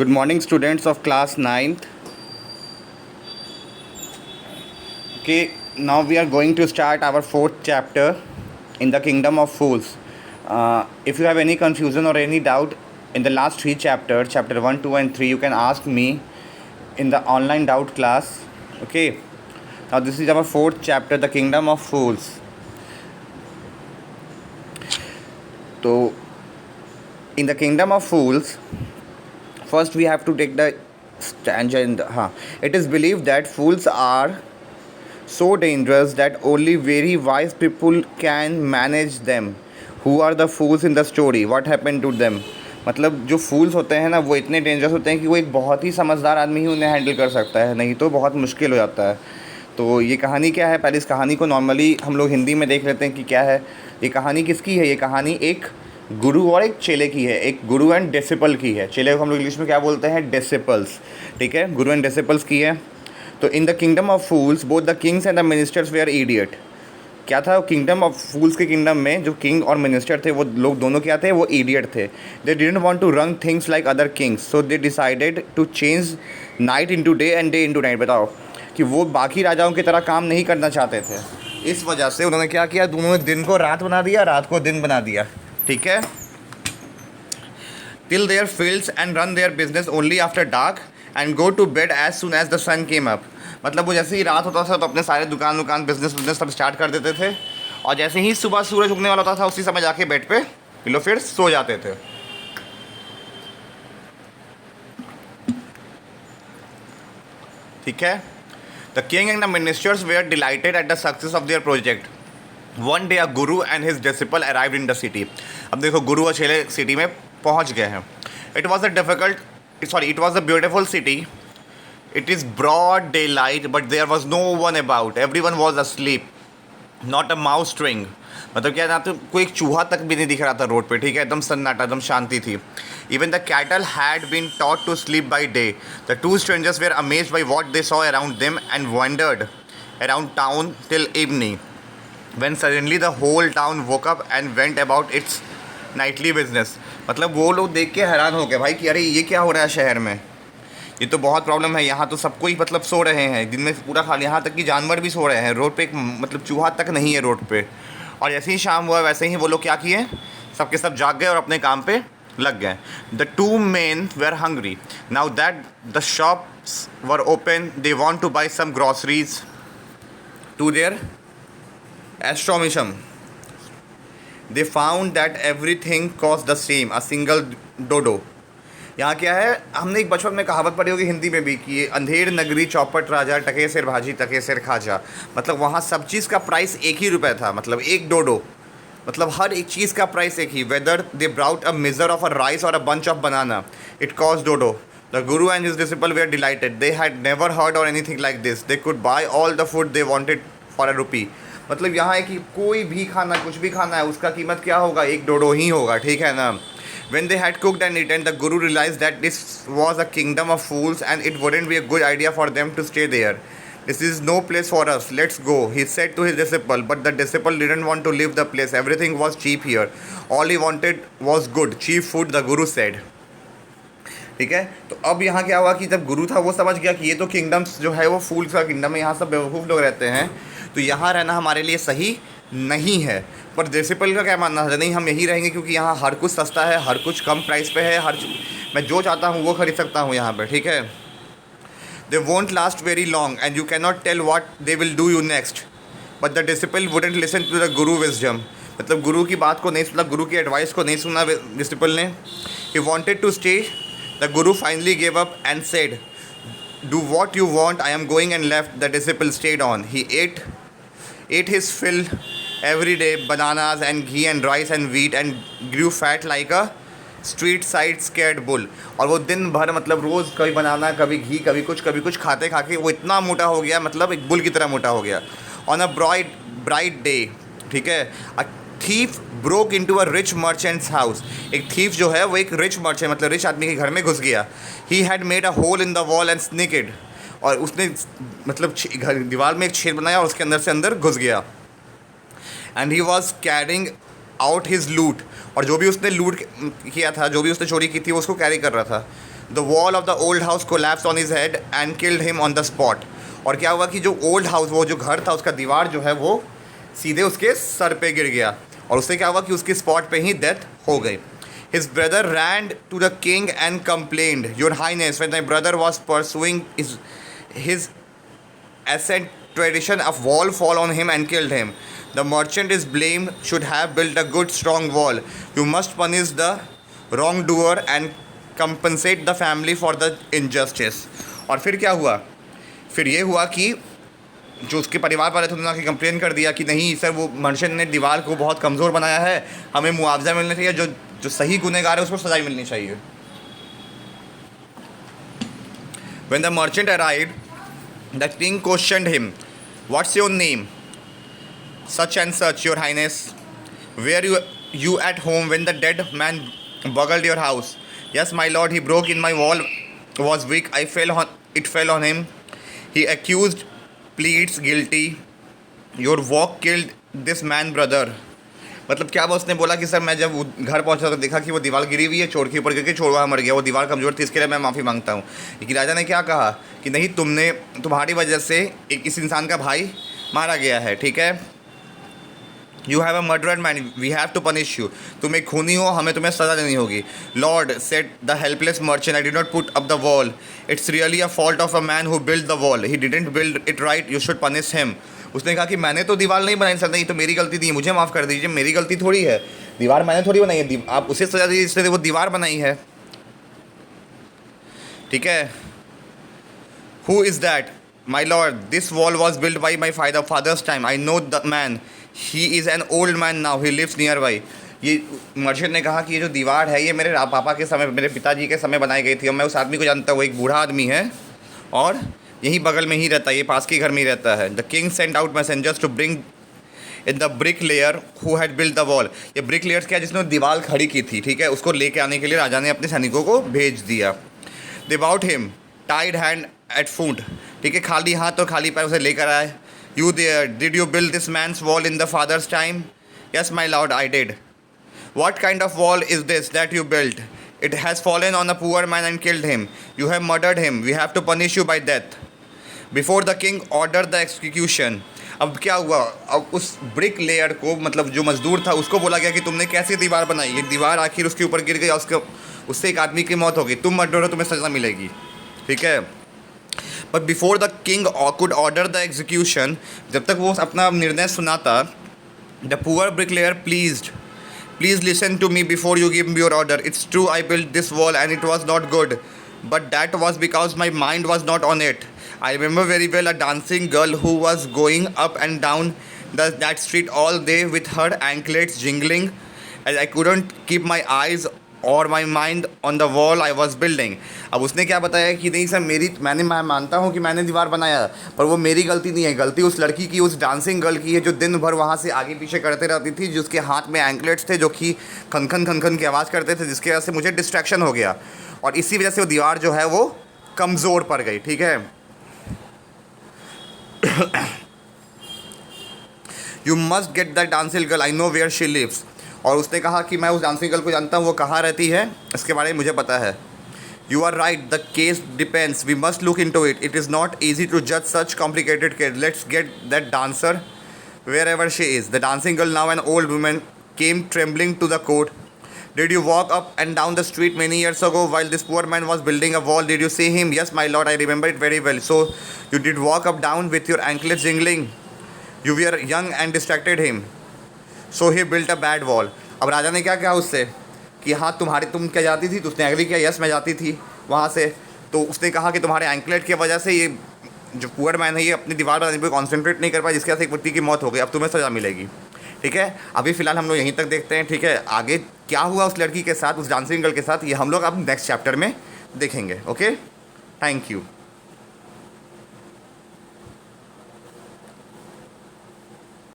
Good morning, students of class ninth. Okay, now we are going to start our fourth chapter in the Kingdom of Fools. If you have any confusion or any doubt in the last three chapters, chapter 1, 2 and 3, you can ask me in the online doubt class. Okay, now this is our fourth chapter, the Kingdom of Fools. So, in the Kingdom of Fools, first we have to take the stanza. It is believed that fools are so dangerous that only very wise people can manage them. Who are the fools in the story? What happened to them? मतलब जो फूल्स होते हैं ना, वो इतने dangerous होते हैं कि वो एक बहुत ही समझदार आदमी ही उन्हें हैंडल कर सकता है, नहीं तो बहुत मुश्किल हो जाता है. तो ये कहानी क्या है? पहले इस कहानी को नॉर्मली हम लोग हिंदी में देख लेते हैं कि क्या है. ये कहानी किसकी है? ये कहानी एक गुरु और एक चेले की है. एक गुरु एंड डिसिपल की है. चेले को हम लोग इंग्लिश में क्या बोलते हैं? डिसिपल्स. ठीक है, गुरु एंड डिसिपल्स की है. तो in the kingdom of fools both the kings and the ministers were idiot. क्या था किंगडम ऑफ फूल्स के किंगडम में? जो किंग और मिनिस्टर थे वो लोग दोनों क्या थे? वो इडियट थे. They didn't want to run things like other kings, so they decided to change night into day and day into night. बताओ कि वो बाकी राजाओं की तरह काम नहीं करना चाहते थे. इस वजह से उन्होंने क्या किया? दोनों ने दिन को रात बना दिया, रात को दिन बना दिया. ठीक है. till their fields and run their business only after dark and go to bed as soon as the sun came up. मतलब वो जैसे ही रात होता था तो अपने सारे दुकान बिजनेस सब स्टार्ट कर देते थे, और जैसे ही सुबह सूरज उगने वाला होता था उसी समय जाके बेड पे पिलो फिर सो जाते थे. ठीक है. The king and the ministers were delighted at the success of their project. One day a guru and his disciple arrived in the city. अब देखो, गुरु और चेले सिटी में पहुंच गए हैं. It was a beautiful city. It is broad day light but there was no one about. Every one was asleep, not a mouse string. मतलब क्या ना, तो कोई एक चूहा तक भी नहीं दिख रहा था रोड पे. ठीक है, एकदम सन्नाटा, एकदम शांति थी. Even the cattle had been taught to sleep by day. The two strangers were amazed by what they saw around them and wandered around town till evening when suddenly the whole town woke up and went about its nightly business. मतलब वो लोग देख के हैरान हो गए भाई कि अरे ये क्या हो रहा है शहर में, ये तो बहुत प्रॉब्लम है. यहाँ तो सबको ही मतलब सो रहे हैं, दिन में पूरा खाली, यहाँ तक कि जानवर भी सो रहे हैं रोड पे. एक मतलब चूहा तक नहीं है रोड पे. और जैसे ही शाम हुआ वैसे ही वो लोग क्या किए, सबके सब जाग गए और अपने काम पे लग गए. The two men were hungry now that the shops were open. They want to buy some groceries to their astronomism. They found that everything cost the same, a single dodo. यहाँ क्या है, हमने एक बचपन में कहावत पढ़ी होगी हिंदी में भी कि ये अंधेर नगरी चौपट राजा, टके सिर भाजी टके सिर खाजा. मतलब वहाँ सब चीज़ का प्राइस एक ही रुपये था. मतलब एक डोडो, मतलब हर एक चीज़ का प्राइस एक ही. Whether they brought a measure of a rice or a bunch of banana, it cost duddu. The guru and his disciple were delighted. They had never heard of anything like this. They could buy all the food they wanted for a rupee. मतलब यहाँ है कि कोई भी खाना, कुछ भी खाना है, उसका कीमत क्या होगा? एक डोडो ही होगा. ठीक है ना. When they had cooked and eaten, the guru realized that this was a kingdom of fools and it wouldn't be a good idea for them to stay there. This is no place for us. Let's go, he said to his disciple. But the disciple didn't want to leave the place. Everything was cheap here. All he wanted was good, cheap food, the guru said. ठीक है. तो अब यहाँ क्या हुआ कि जब गुरु था वो समझ गया कि ये तो किंगडम्स जो है वो फूल्स का किंगडम है, यहाँ सब बेवकूफ़ लोग रहते हैं, तो यहाँ रहना हमारे लिए सही नहीं है. पर डिसिपल का क्या मानना था? नहीं, हम यहीं रहेंगे क्योंकि यहाँ हर कुछ सस्ता है, हर कुछ कम प्राइस पे है, मैं जो चाहता हूँ वो खरीद सकता हूँ यहाँ पे. ठीक है. They won't last very long and you can not tell what they will do you next. But the disciple wouldn't listen to the guru wisdom. मतलब गुरु की बात को नहीं सुना, गुरु की एडवाइस को नहीं सुना डिसिपल ने. He wanted to stay. The guru finally gave up and said, do what you want, I am going, and left. The disciple stayed on. He ate his fill every day, bananas and ghee and rice and wheat, and grew fat like a street side scared bull. और वो दिन भर मतलब रोज़ कभी बनाना, कभी घी, कभी कुछ खाते खा के वो इतना मोटा हो गया, मतलब एक बुल की तरह मोटा हो गया. On a bright day, ठीक है, thief broke into a rich merchant's house. एक thief जो है वो एक rich merchant, मतलब rich आदमी के घर में घुस गया. He had made a hole in the wall and sneaked. और उसने मतलब दीवार में एक छेद बनाया और उसके अंदर से अंदर घुस गया. And he was carrying out his loot. और जो भी उसने लूट किया था, जो भी उसने चोरी की थी वो उसको कैरी कर रहा था. The wall of the old house collapse on his head and killed him on the spot. और क्या हुआ कि जो ओल्ड हाउस, वो जो घर था, उसका दीवार जो है वो सीधे उसके सर पे गिर गया और उससे क्या हुआ कि उसकी स्पॉट पे ही डेथ हो गई। His brother ran to the king and complained, Your Highness, when my brother was pursuing his ascent tradition, a wall fall on him and killed him. The merchant is blamed, should have built a good strong wall. You must punish the wrongdoer and compensate the family for the injustice. और फिर क्या हुआ? फिर ये हुआ कि जो उसके परिवार वाले थे उन्होंने आके कंप्लेन कर दिया कि नहीं सर, वो मर्चेंट ने दीवार को बहुत कमज़ोर बनाया है, हमें मुआवजा मिलना चाहिए, जो सही गुनहगार है उसको सजाई मिलनी चाहिए। When the merchant arrived, the king questioned him, What's your name? Such and such, your highness. Were you at home when the dead man burgled your house? Yes, my lord, he broke in, my wall was weak, it fell on him. He accused, pleads guilty. Your walk killed this man brother. मतलब क्या उसने बोला कि sir मैं जब घर पहुंचा तो देखा कि वो दीवार गिरी हुई है, चोर के ऊपर गिर के चोर वहाँ मर गया, वो दीवार कमज़ोर थी, इसके लिए मैं माफ़ी मांगता हूँ। लेकिन राजा ने क्या कहा कि नहीं, तुम्हारी वजह से इस इंसान का भाई मारा गया है, ठीक है। You have a murdered man, we have to punish you. तुम एक खूनी हो, हमें तुम्हें सज़ा देनी होगी। Lord said the helpless merchant, I did not put up the wall, it's really a fault of a man who build the wall, he didn't build it right, you should punish him. उसने कहा कि मैंने तो दीवार नहीं बनाई sir, नहीं तो मेरी गलती थी, मुझे माफ़ कर दीजिए, मेरी गलती थोड़ी है, दीवार मैंने थोड़ी बनाई है, आप उसे सजा दीजिए जिसने वो दीवार बनाई है, ठीक है। Who is that? My lord, this wall was build by my father's time, I know the man, he is an old man now, he lives near by. ये मर्चेंट ने कहा कि ये जो दीवार है ये मेरे पापा के समय, मेरे पिताजी के समय बनाई गई थी, और मैं उस आदमी को जानता हूँ, वो एक बूढ़ा आदमी है और यहीं बगल में ही रहता है, ये पास के घर में ही रहता है। The king send out messengers to bring in the brick layer who had build the wall. ये ब्रिक लेयर्स क्या, जिसने दीवार खड़ी की थी, ठीक है, उसको लेके आने के लिए राजा ने अपने सैनिकों को भेज दिया। They bound him, tied hand at foot, ठीक है, खाली हाथ और खाली पैर उसे लेकर आए। You there, did you build this man's wall in the father's time? Yes my lord, I did. What kind of wall is this that you built? It has fallen on a poor man and killed him. You have murdered him. We have to punish you by death. Before the king ordered the execution. अब क्या हुआ, अब उस brick layer को, मतलब जो मजदूर था, उसको बोला गया कि तुमने कैसी दीवार बनाई, ये दीवार आखिर उसके ऊपर गिर गई, उससे एक आदमी की मौत हो गई, तुम मर्डर हो, तुम्हें सज़ा मिलेगी, ठीक है। But before the king could order the execution, जब तक वो अपना निर्णय सुनाता, the poor brick layer Please listen to me before you give me your order. It's true I built this wall and it was not good, but that was because my mind was not on it. I remember very well a dancing girl who was going up and down that street all day with her anklets jingling, and I couldn't keep my eyes और my mind on the wall I was building. अब उसने क्या बताया कि नहीं sir, मैं मानता हूँ कि मैंने दीवार बनाया, पर वो मेरी गलती नहीं है, गलती उस लड़की की, उस डांसिंग गर्ल की है, जो दिन भर वहाँ से आगे पीछे करते रहती थी, जिसके हाथ में एंकलेट्स थे जो कि खन खन की आवाज़ करते थे, जिसकी वजह से मुझे डिस्ट्रैक्शन हो गया और इसी वजह से वो दीवार जो है वो कमज़ोर पड़ गई, ठीक है। You must get that dancing girl, I know where she lives. और उसने कहा कि मैं उस डांसिंग गर्ल को जानता हूँ, वो कहाँ रहती है, इसके बारे में मुझे पता है। You are right, the case depends, we must look into it, it is not easy to जज such complicated case, let's get that dancer wherever she is. The dancing girl, now an old women, came trembling to the court. Did you walk up and down the street many years ago while this poor man was building a wall? Did you see him? Yes, my lord, I remember it very well. So you did walk up down with your anklets jingling. You were young and distracted him. So he built a bad wall. अब राजा ने क्या कहा उससे कि हाँ तुम क्या जाती थी, तो उसने एग्री किया, यस मैं जाती थी वहाँ से। तो उसने कहा कि तुम्हारे एंकलेट की वजह से ये जो पुअर मैन है ये अपनी दीवार बनाने पर कॉन्सेंट्रेट नहीं कर पाया, जिसकी वजह से एक व्यक्ति की मौत हो गई, अब तुम्हें सज़ा मिलेगी, ठीक है। अभी फ़िलहाल हम लोग यहीं तक देखते हैं, ठीक है। आगे क्या हुआ उस लड़की के साथ, उस डांसिंग गर्ल के साथ, ये हम लोग अब नेक्स्ट चैप्टर में देखेंगे। Okay, thank you.